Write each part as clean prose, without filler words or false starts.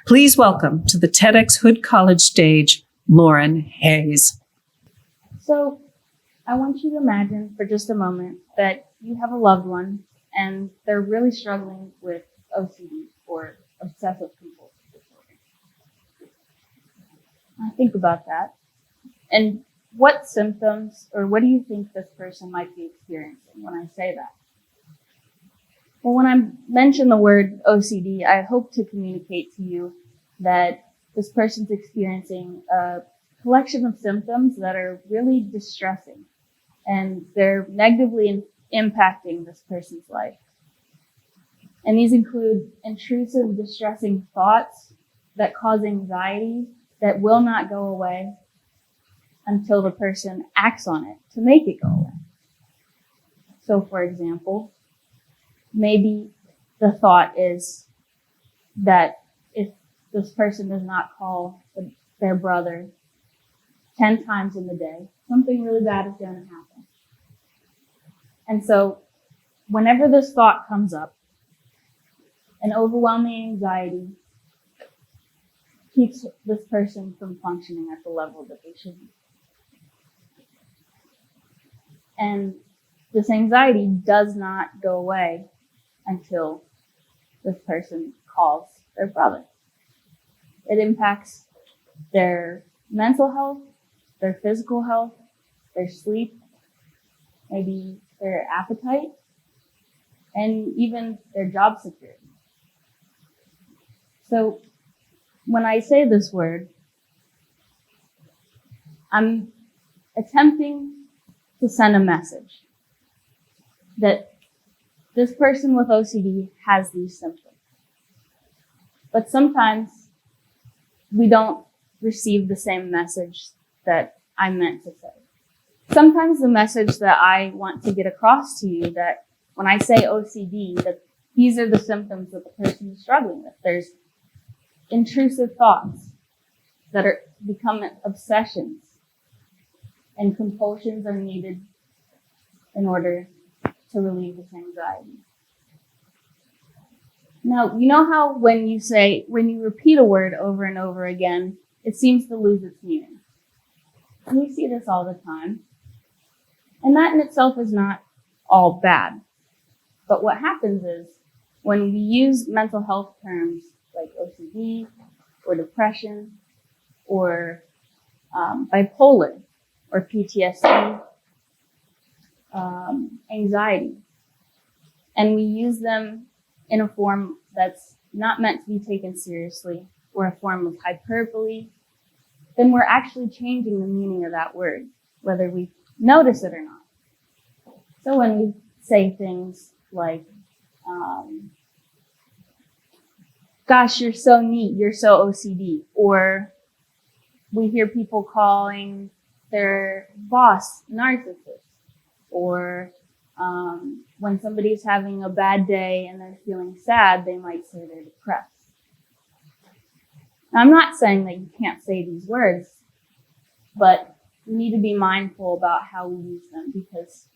Please welcome to the TEDxHoodCollege stage, Lauren Hayze. So I want you to imagine for just a moment that you have a loved one and they're really struggling with OCD or obsessive compulsive disorder. Think about that. And what symptoms or what do you think this person might be experiencing when I say that? Well, when I mention the word OCD, I hope to communicate to you that this person's experiencing a collection of symptoms that are really distressing and they're negatively impacting this person's life. And these include intrusive, distressing thoughts that cause anxiety that will not go away until the person acts on it to make it go away. So, for example, maybe the thought is that if this person does not call their brother 10 times in the day, something really bad is going to happen. And so whenever this thought comes up, an overwhelming anxiety keeps this person from functioning at the level that they should be. And this anxiety does not go away until this person calls their brother. It impacts their mental health, their physical health, their sleep, maybe their appetite, and even their job security. So when I say this word, I'm attempting to send a message that this person with OCD has these symptoms. But sometimes we don't receive the same message that I meant to say. Sometimes the message that I want to get across to you that when I say OCD, that these are the symptoms that the person is struggling with. There's intrusive thoughts that are become obsessions, and compulsions are needed in order to relieve this anxiety. Now, you know how when you repeat a word over and over again, it seems to lose its meaning. And we see this all the time. And that in itself is not all bad. But what happens is when we use mental health terms like OCD or depression or bipolar or PTSD, anxiety, and we use them in a form that's not meant to be taken seriously or a form of hyperbole, then we're actually changing the meaning of that word, whether we notice it or not. So when we say things like, gosh, you're so neat, you're so OCD, or we hear people calling their boss narcissist, or when somebody's having a bad day and they're feeling sad, they might say they're depressed. Now, I'm not saying that you can't say these words, but we need to be mindful about how we use them, because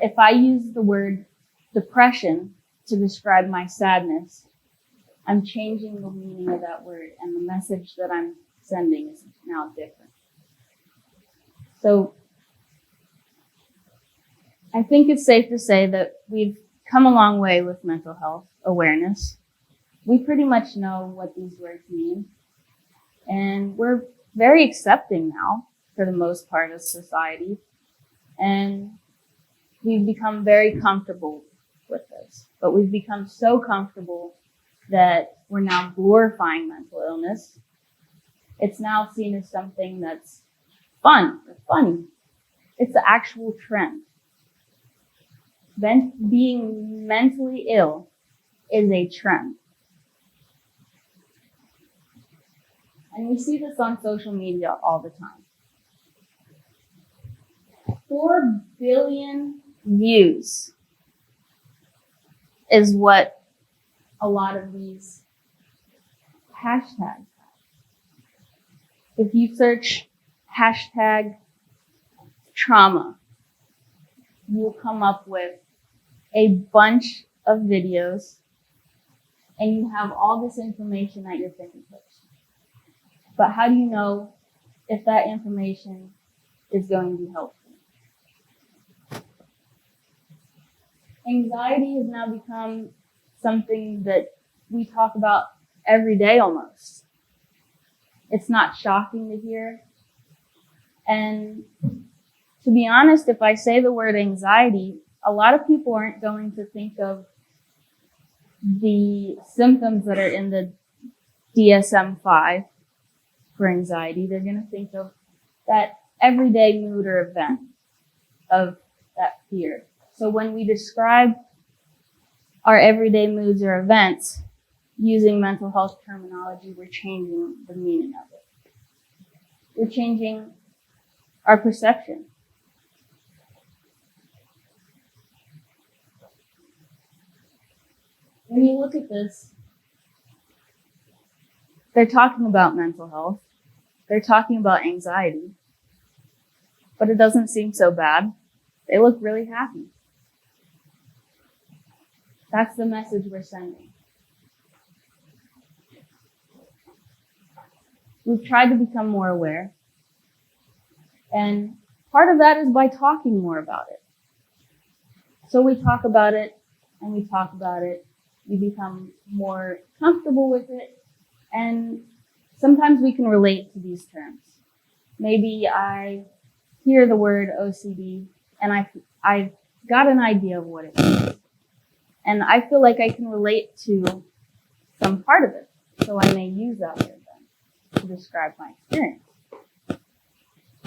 if I use the word depression to describe my sadness, I'm changing the meaning of that word, and the message that I'm sending is now different. So I think it's safe to say that we've come a long way with mental health awareness. We pretty much know what these words mean, and we're very accepting now for the most part of society, and we've become very comfortable with this. But we've become so comfortable that we're now glorifying mental illness. It's now seen as something that's fun or funny. It's the actual trend. Being mentally ill is a trend. And we see this on social media all the time. 4 billion views is what a lot of these hashtags have. If you search hashtag trauma, you'll come up with a bunch of videos and you have all this information at your fingertips. But how do you know if that information is going to be helpful? Anxiety has now become something that we talk about every day almost. It's not shocking to hear. And to be honest, if I say the word anxiety, a lot of people aren't going to think of the symptoms that are in the DSM-5 for anxiety. They're going to think of that everyday mood or event of that fear. So when we describe our everyday moods or events using mental health terminology, we're changing the meaning of it. We're changing our perception. When you look at this, they're talking about mental health. They're talking about anxiety. But it doesn't seem so bad. They look really happy. That's the message we're sending. We've tried to become more aware. And part of that is by talking more about it. So we talk about it and we talk about it. We become more comfortable with it. And sometimes we can relate to these terms. Maybe I hear the word OCD and I've got an idea of what it is. And I feel like I can relate to some part of it. So I may use that word then to describe my experience.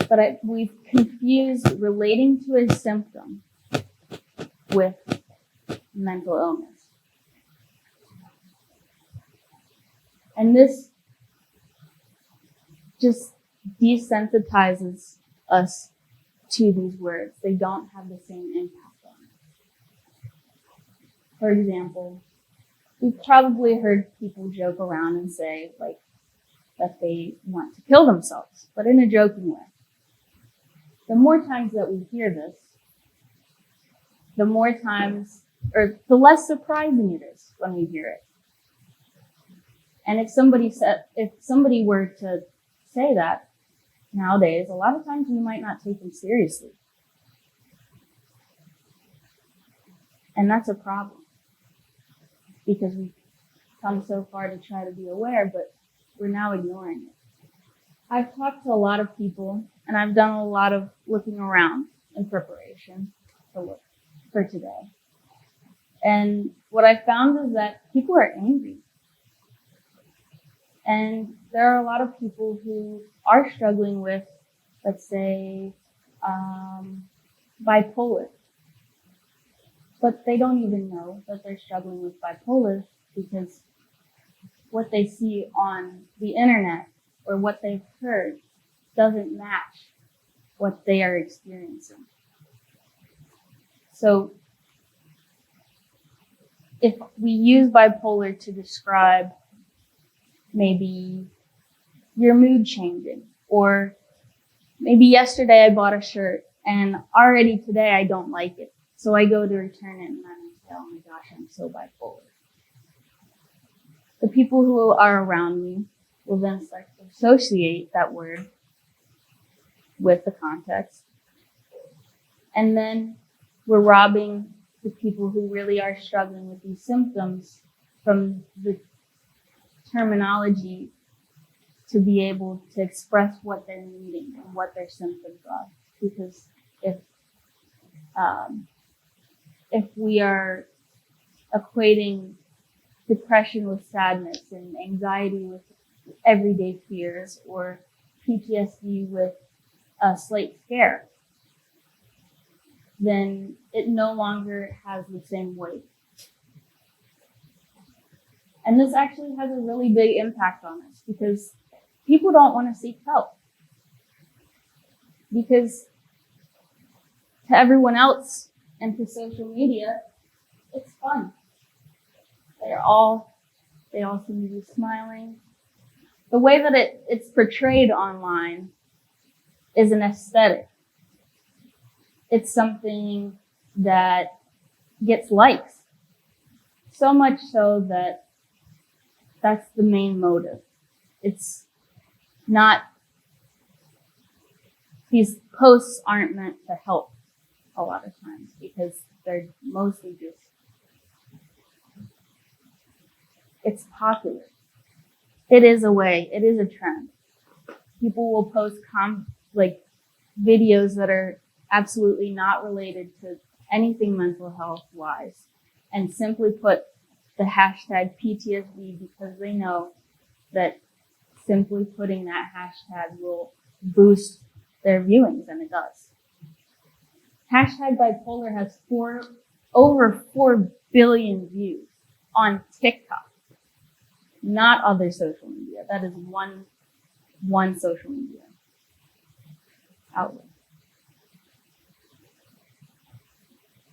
But we've confused relating to a symptom with mental illness. And this just desensitizes us to these words. They don't have the same impact on us. For example, we've probably heard people joke around and say, like, that they want to kill themselves, but in a joking way. The more times that we hear this, the more times, or the less surprising it is when we hear it. And if somebody were to say that nowadays, a lot of times we might not take them seriously. And that's a problem because we've come so far to try to be aware, but we're now ignoring it. I've talked to a lot of people and I've done a lot of looking around in preparation to look for today. And what I found is that people are angry. And there are a lot of people who are struggling with, let's say, bipolar. But they don't even know that they're struggling with bipolar because what they see on the internet or what they've heard doesn't match what they are experiencing. So if we use bipolar to describe maybe your mood changing, or maybe yesterday I bought a shirt and already today I don't like it. So I go to return it and I'm like, oh my gosh, I'm so bipolar. The people who are around me will then start to associate that word with the context. And then we're robbing the people who really are struggling with these symptoms from the terminology to be able to express what they're needing and what their symptoms are. Because if we are equating depression with sadness and anxiety with everyday fears or PTSD with a slight scare, then it no longer has the same weight. And this actually has a really big impact on us because people don't want to seek help. Because to everyone else and to social media, it's fun. They all seem to be smiling. The way that it's portrayed online is an aesthetic. It's something that gets likes. So much so that That's the main motive. It's not, these posts aren't meant to help a lot of times because they're mostly just, it's popular. It is a way, it is a trend. People will post videos that are absolutely not related to anything mental health wise and simply put the hashtag PTSD because they know that simply putting that hashtag will boost their viewings, and it does. Hashtag bipolar has over 4 billion views on TikTok, not other social media. That is one social media outlet.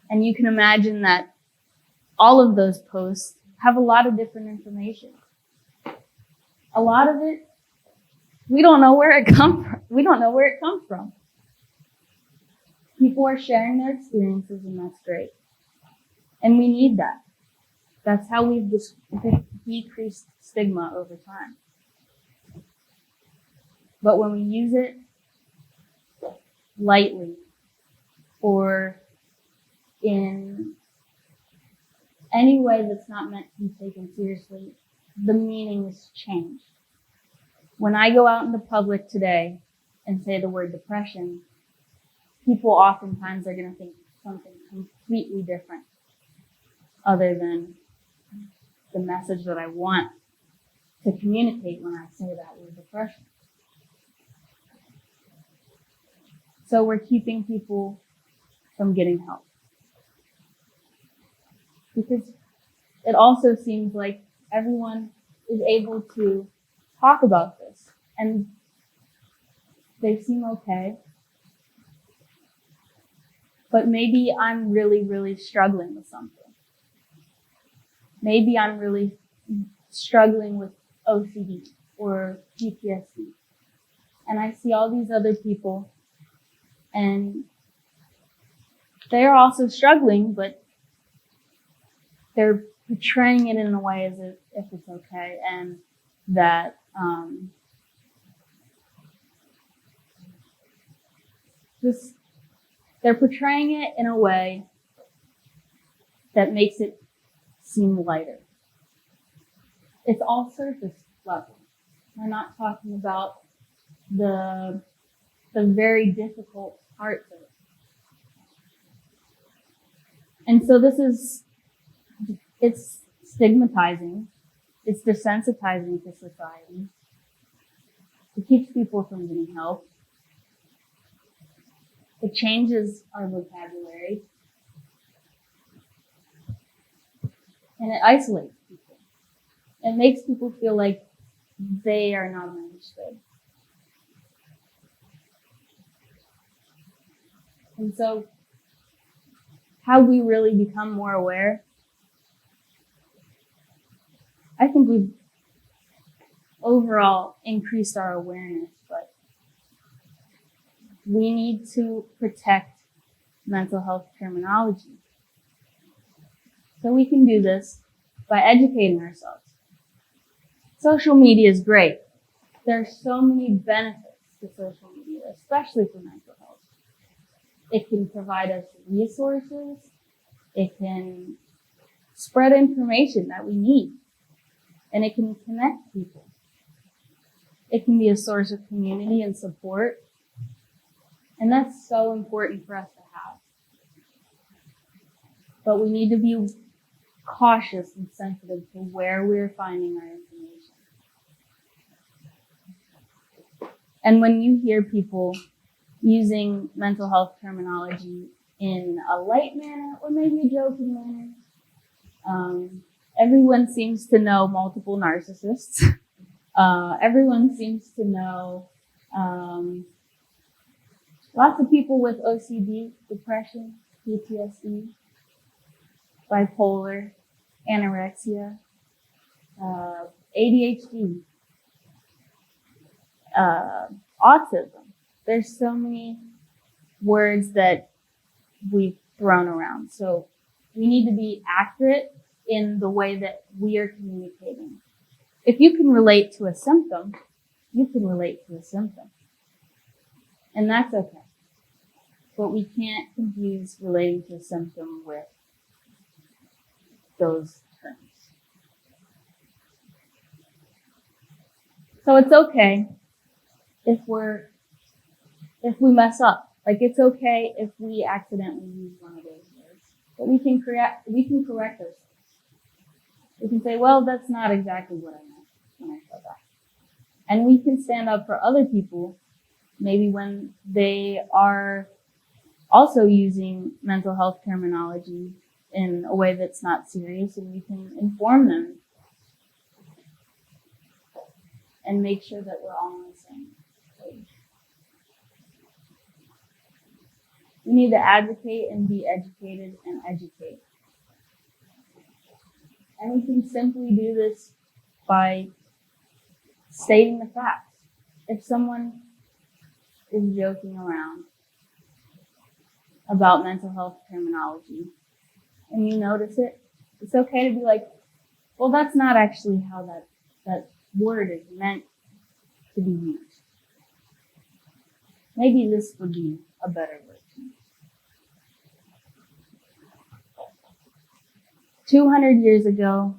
And you can imagine that all of those posts have a lot of different information. A lot of it, we don't know where it comes from. We don't know where it comes from. People are sharing their experiences, and that's great. And we need that. That's how we've decreased stigma over time. But when we use it lightly or in any way that's not meant to be taken seriously, the meaning is changed. When I go out in the public today and say the word depression, people oftentimes are going to think something completely different other than the message that I want to communicate when I say that word depression. So we're keeping people from getting help. Because it also seems like everyone is able to talk about this and they seem okay. But maybe I'm really, really struggling with something. Maybe I'm really struggling with OCD or PTSD. And I see all these other people and they're also struggling, but they're portraying it in a way as if it's okay, and that they're portraying it in a way that makes it seem lighter. It's all surface level. We're not talking about the very difficult parts of it. And so it's stigmatizing, it's desensitizing to society, it keeps people from getting help, it changes our vocabulary, and it isolates people. It makes people feel like they are not understood. And so, how we really become more aware? I think we've overall increased our awareness, but we need to protect mental health terminology. So we can do this by educating ourselves. Social media is great. There are so many benefits to social media, especially for mental health. It can provide us resources. It can spread information that we need. And it can connect people. It can be a source of community and support. And that's so important for us to have. But we need to be cautious and sensitive to where we're finding our information. And when you hear people using mental health terminology in a light manner or maybe a joking manner, everyone seems to know multiple narcissists. Everyone seems to know lots of people with OCD, depression, PTSD, bipolar, anorexia, ADHD, autism. There's so many words that we've thrown around. So we need to be accurate in the way that we are communicating. if you can relate to a symptom, you can relate to a symptom. And that's okay. But we can't confuse relating to a symptom with those terms. So it's okay if we mess up. Like, it's okay if we accidentally use one of those words. But we can correct ourselves. We can say, well, that's not exactly what I meant when I said that. And we can stand up for other people, maybe when they are also using mental health terminology in a way that's not serious, and we can inform them and make sure that we're all on the same page. We need to advocate and be educated and educate. And we can simply do this by stating the facts. If someone is joking around about mental health terminology and you notice it, it's okay to be like, well, that's not actually how that word is meant to be used. Maybe this would be a better word to use. 200 years ago,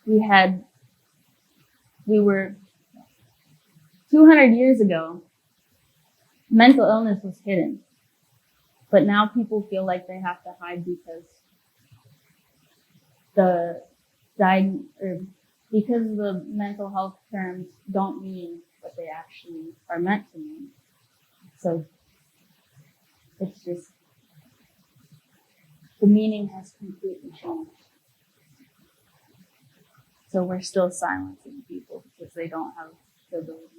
200 years ago, mental illness was hidden. But now people feel like they have to hide because the mental health terms don't mean what they actually are meant to mean. So it's just, the meaning has completely changed. So we're still silencing people because they don't have the ability